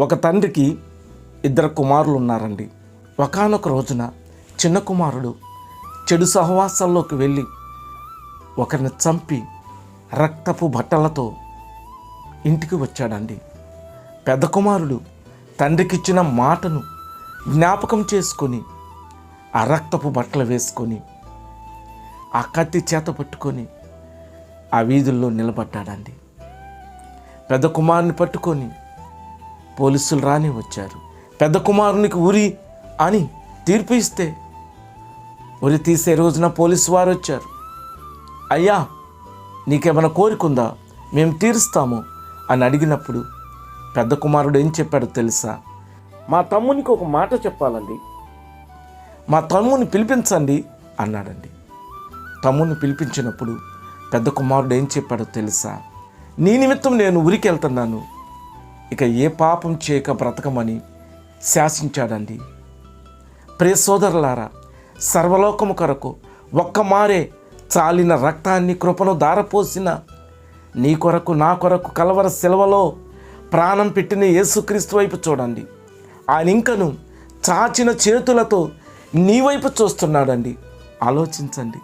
ఒక తండ్రికి 2 కుమారులు ఉన్నారండి. ఒకానొక రోజున చిన్న కుమారుడు చెడు సహవాసాల్లోకి వెళ్ళి ఒకరిని చంపి రక్తపు బట్టలతో ఇంటికి వచ్చాడండి. పెద్ద కుమారుడు తండ్రికిచ్చిన మాటను జ్ఞాపకం చేసుకొని ఆ రక్తపు బట్టలు వేసుకొని ఆ కత్తి చేత పట్టుకొని ఆ వీధుల్లో నిలబడ్డాడండి. పెద్ద కుమారుని పట్టుకొని పోలీసులు రాని వచ్చారు. పెద్ద కుమారునికి ఉరి అని తీర్పు ఇస్తే ఉరి తీసే రోజున పోలీసు వారు వచ్చారు. అయ్యా, నీకేమైనా కోరికుందా, మేము తీరుస్తాము అని అడిగినప్పుడు పెద్ద కుమారుడు ఏం చెప్పాడో తెలుసా? మా తమ్మునికి ఒక మాట చెప్పాలండి, మా తమ్ముని పిలిపించండి అన్నాడండి. తమ్ముని పిలిపించినప్పుడు పెద్ద కుమారుడు ఏం చెప్పాడో తెలుసా? నీ నిమిత్తం నేను ఊరికి వెళ్తున్నాను, ఇక ఏ పాపం చేయక బ్రతకమని శాసించాడండి. ప్రియ సోదరులారా, సర్వలోకము కొరకు ఒక్క మారే చాలిన రక్తాన్ని కృపను దారపోసిన నీ కొరకు నా కొరకు కలవర శిలువలో ప్రాణం పెట్టిన యేసుక్రీస్తు వైపు చూడండి. ఆయన ఇంకను చాచిన చేతులతో నీ వైపు చూస్తున్నాడండి. ఆలోచించండి.